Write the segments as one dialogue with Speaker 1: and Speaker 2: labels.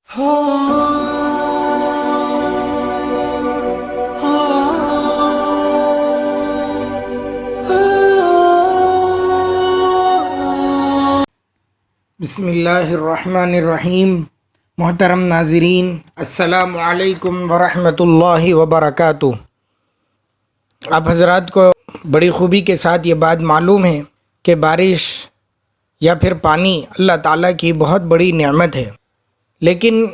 Speaker 1: بسم اللہ الرحمن الرحیم۔ محترم ناظرین، السلام علیکم ورحمۃ اللہ وبرکاتہ۔ آپ حضرات کو بڑی خوبی کے ساتھ یہ بات معلوم ہے کہ بارش یا پھر پانی اللہ تعالیٰ کی بہت بڑی نعمت ہے، لیکن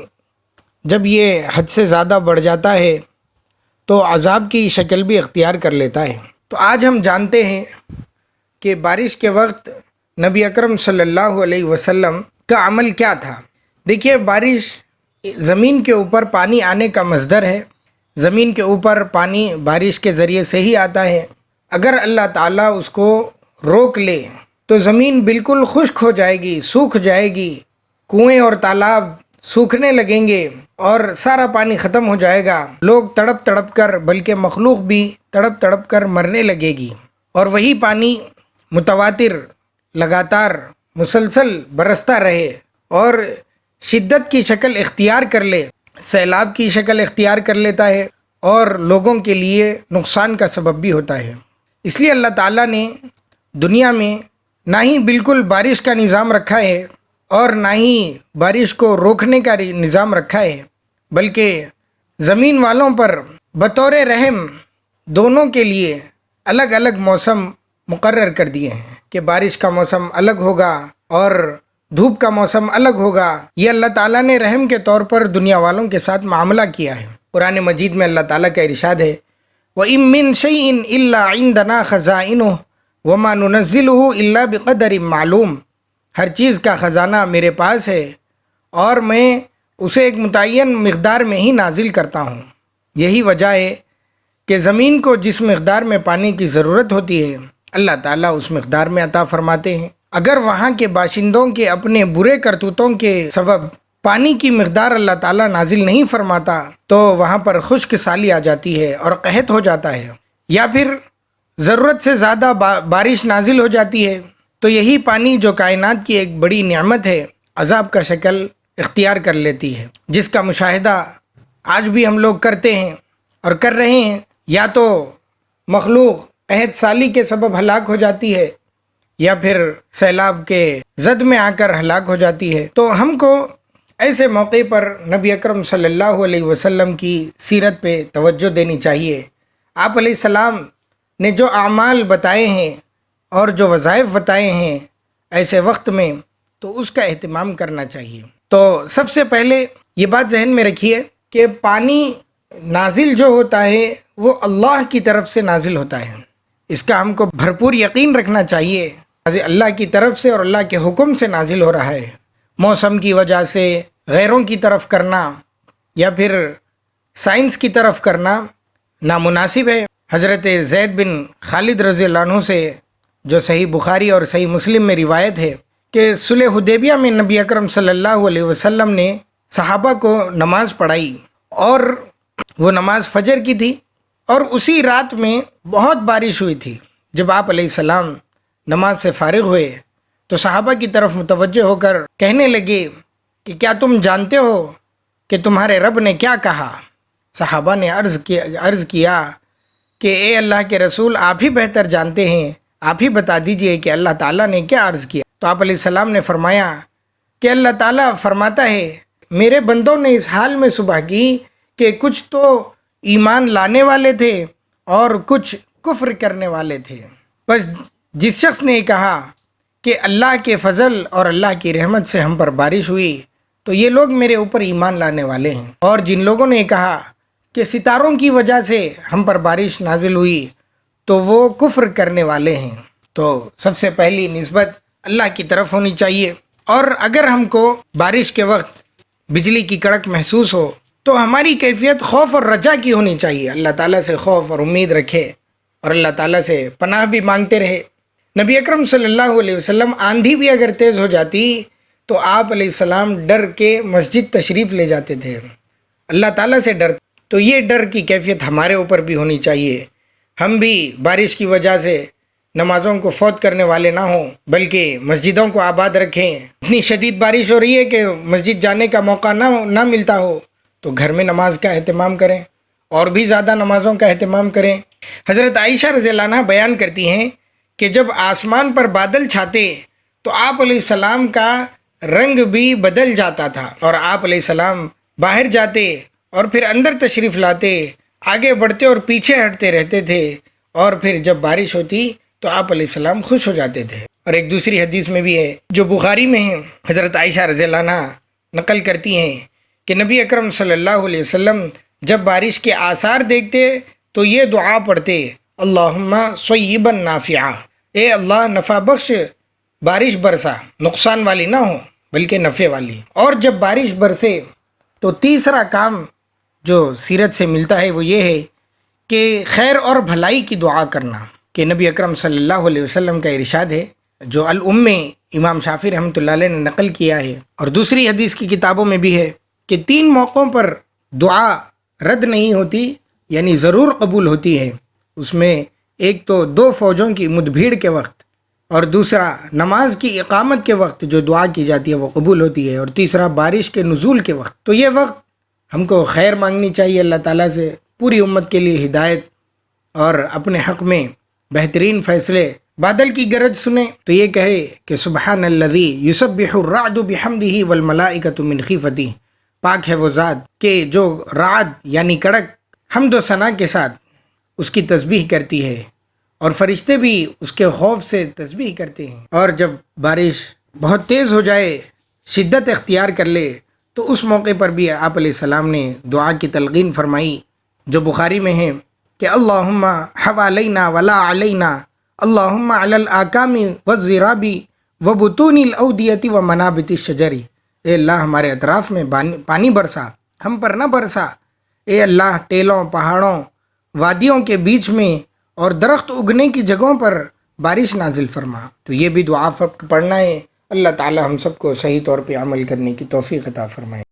Speaker 1: جب یہ حد سے زیادہ بڑھ جاتا ہے تو عذاب کی شکل بھی اختیار کر لیتا ہے۔ تو آج ہم جانتے ہیں کہ بارش کے وقت نبی اکرم صلی اللہ علیہ وسلم کا عمل کیا تھا۔ دیکھیے، بارش زمین کے اوپر پانی آنے کا مصدر ہے۔ زمین کے اوپر پانی بارش کے ذریعے سے ہی آتا ہے۔ اگر اللہ تعالیٰ اس کو روک لے تو زمین بالکل خشک ہو جائے گی، سوکھ جائے گی، کنویں اور تالاب سوکھنے لگیں گے اور سارا پانی ختم ہو جائے گا۔ لوگ تڑپ تڑپ کر، بلکہ مخلوق بھی تڑپ تڑپ کر مرنے لگے گی، اور وہی پانی متواتر، لگاتار، مسلسل برستا رہے اور شدت کی شکل اختیار کر لے، سیلاب کی شکل اختیار کر لیتا ہے اور لوگوں کے لیے نقصان کا سبب بھی ہوتا ہے۔ اس لیے اللہ تعالیٰ نے دنیا میں نہ ہی بالکل بارش کا نظام رکھا ہے اور نہ ہی بارش کو روکنے کا نظام رکھا ہے، بلکہ زمین والوں پر بطور رحم دونوں کے لیے الگ الگ موسم مقرر کر دیے ہیں کہ بارش کا موسم الگ ہوگا اور دھوپ کا موسم الگ ہوگا۔ یہ اللہ تعالیٰ نے رحم کے طور پر دنیا والوں کے ساتھ معاملہ کیا ہے۔ قرآن مجید میں اللہ تعالیٰ کا ارشاد ہے، وَإِن مِّن شَيْءٍ إِلَّا عِندَنَا خَزَائِنُهُ وَمَا نُنَزِّلُهُ إِلَّا بِقَدَرٍ معلوم۔ ہر چیز کا خزانہ میرے پاس ہے اور میں اسے ایک متعین مقدار میں ہی نازل کرتا ہوں۔ یہی وجہ ہے کہ زمین کو جس مقدار میں پانی کی ضرورت ہوتی ہے، اللہ تعالیٰ اس مقدار میں عطا فرماتے ہیں۔ اگر وہاں کے باشندوں کے اپنے برے کرتوتوں کے سبب پانی کی مقدار اللہ تعالیٰ نازل نہیں فرماتا تو وہاں پر خشک سالی آ جاتی ہے اور قحط ہو جاتا ہے، یا پھر ضرورت سے زیادہ بارش نازل ہو جاتی ہے تو یہی پانی جو کائنات کی ایک بڑی نعمت ہے، عذاب کا شکل اختیار کر لیتی ہے، جس کا مشاہدہ آج بھی ہم لوگ کرتے ہیں اور کر رہے ہیں۔ یا تو مخلوق قحط سالی کے سبب ہلاک ہو جاتی ہے یا پھر سیلاب کے زد میں آ کر ہلاک ہو جاتی ہے۔ تو ہم کو ایسے موقع پر نبی اکرم صلی اللہ علیہ وسلم کی سیرت پہ توجہ دینی چاہیے۔ آپ علیہ السلام نے جو اعمال بتائے ہیں اور جو وظائف بتائے ہیں ایسے وقت میں، تو اس کا اہتمام کرنا چاہیے۔ تو سب سے پہلے یہ بات ذہن میں رکھیے کہ پانی نازل جو ہوتا ہے وہ اللہ کی طرف سے نازل ہوتا ہے۔ اس کا ہم کو بھرپور یقین رکھنا چاہیے، اللہ کی طرف سے اور اللہ کے حکم سے نازل ہو رہا ہے۔ موسم کی وجہ سے غیروں کی طرف کرنا یا پھر سائنس کی طرف کرنا نامناسب ہے۔ حضرت زید بن خالد رضی اللہ عنہ سے جو صحیح بخاری اور صحیح مسلم میں روایت ہے کہ صلح حدیبیہ میں نبی اکرم صلی اللہ علیہ وسلم نے صحابہ کو نماز پڑھائی، اور وہ نماز فجر کی تھی، اور اسی رات میں بہت بارش ہوئی تھی۔ جب آپ علیہ السلام نماز سے فارغ ہوئے تو صحابہ کی طرف متوجہ ہو کر کہنے لگے کہ کیا تم جانتے ہو کہ تمہارے رب نے کیا کہا؟ صحابہ نے عرض کیا کہ اے اللہ کے رسول، آپ ہی بہتر جانتے ہیں، آپ ہی بتا دیجئے کہ اللہ تعالیٰ نے کیا عرض کیا۔ تو آپ علیہ السلام نے فرمایا کہ اللہ تعالیٰ فرماتا ہے، میرے بندوں نے اس حال میں صبح کی کہ کچھ تو ایمان لانے والے تھے اور کچھ کفر کرنے والے تھے۔ بس جس شخص نے کہا کہ اللہ کے فضل اور اللہ کی رحمت سے ہم پر بارش ہوئی تو یہ لوگ میرے اوپر ایمان لانے والے ہیں، اور جن لوگوں نے کہا کہ ستاروں کی وجہ سے ہم پر بارش نازل ہوئی تو وہ کفر کرنے والے ہیں۔ تو سب سے پہلی نسبت اللہ کی طرف ہونی چاہیے، اور اگر ہم کو بارش کے وقت بجلی کی کڑک محسوس ہو تو ہماری کیفیت خوف اور رجا کی ہونی چاہیے۔ اللہ تعالیٰ سے خوف اور امید رکھے اور اللہ تعالیٰ سے پناہ بھی مانگتے رہے۔ نبی اکرم صلی اللہ علیہ وسلم آندھی بھی اگر تیز ہو جاتی تو آپ علیہ السلام ڈر کے مسجد تشریف لے جاتے تھے، اللہ تعالیٰ سے ڈر۔ تو یہ ڈر کی کیفیت ہمارے اوپر بھی ہونی چاہیے۔ ہم بھی بارش کی وجہ سے نمازوں کو فوت کرنے والے نہ ہوں، بلکہ مسجدوں کو آباد رکھیں۔ اتنی شدید بارش ہو رہی ہے کہ مسجد جانے کا موقع نہ ملتا ہو تو گھر میں نماز کا اہتمام کریں، اور بھی زیادہ نمازوں کا اہتمام کریں۔ حضرت عائشہ رضی اللہ عنہ بیان کرتی ہیں کہ جب آسمان پر بادل چھاتے تو آپ علیہ السلام کا رنگ بھی بدل جاتا تھا، اور آپ علیہ السلام باہر جاتے اور پھر اندر تشریف لاتے، آگے بڑھتے اور پیچھے ہٹتے رہتے تھے، اور پھر جب بارش ہوتی تو آپ علیہ السلام خوش ہو جاتے تھے۔ اور ایک دوسری حدیث میں بھی ہے جو بخاری میں ہے، حضرت عائشہ رضی اللہ عنہ نقل کرتی ہیں کہ نبی اکرم صلی اللہ علیہ وسلم جب بارش کے آثار دیکھتے تو یہ دعا پڑھتے، اللہم صیبا نافعا، اے اللہ نفع بخش بارش برسا، نقصان والی نہ ہو بلکہ نفع والی۔ اور جب بارش برسے تو تیسرا کام جو سیرت سے ملتا ہے وہ یہ ہے کہ خیر اور بھلائی کی دعا کرنا، کہ نبی اکرم صلی اللہ علیہ وسلم کا ارشاد ہے جو الام امام شافعی رحمۃ اللہ علیہ نے نقل کیا ہے، اور دوسری حدیث کی کتابوں میں بھی ہے کہ 3 موقعوں پر دعا رد نہیں ہوتی، یعنی ضرور قبول ہوتی ہے۔ اس میں ایک تو 2 فوجوں کی مدبھیڑ کے وقت، اور دوسرا نماز کی اقامت کے وقت جو دعا کی جاتی ہے وہ قبول ہوتی ہے، اور تیسرا بارش کے نزول کے وقت۔ تو یہ وقت ہم کو خیر مانگنی چاہیے اللہ تعالیٰ سے، پوری امت کے لیے ہدایت اور اپنے حق میں بہترین فیصلے۔ بادل کی گرج سنیں تو یہ کہے کہ سبحان الذی یسبح الرعد بحمدہ والملائکۃ من خیفتہ، پاک ہے وہ ذات کہ جو رعد یعنی کڑک حمد و ثنا کے ساتھ اس کی تسبیح کرتی ہے، اور فرشتے بھی اس کے خوف سے تسبیح کرتے ہیں۔ اور جب بارش بہت تیز ہو جائے، شدت اختیار کر لے، تو اس موقع پر بھی آپ علیہ السلام نے دعا کی تلقین فرمائی جو بخاری میں ہے کہ اللہم حوالینا ولا علینا، اللہم علی الاکام والزراب وبطون الاودیۃ ومنابت الشجر، اے اللہ ہمارے اطراف میں پانی برسا، ہم پر نہ برسا، اے اللہ ٹیلوں، پہاڑوں، وادیوں کے بیچ میں اور درخت اگنے کی جگہوں پر بارش نازل فرما۔ تو یہ بھی دعا پڑھنا ہے۔ اللہ تعالی ہم سب کو صحیح طور پہ عمل کرنے کی توفیق عطا فرمائے۔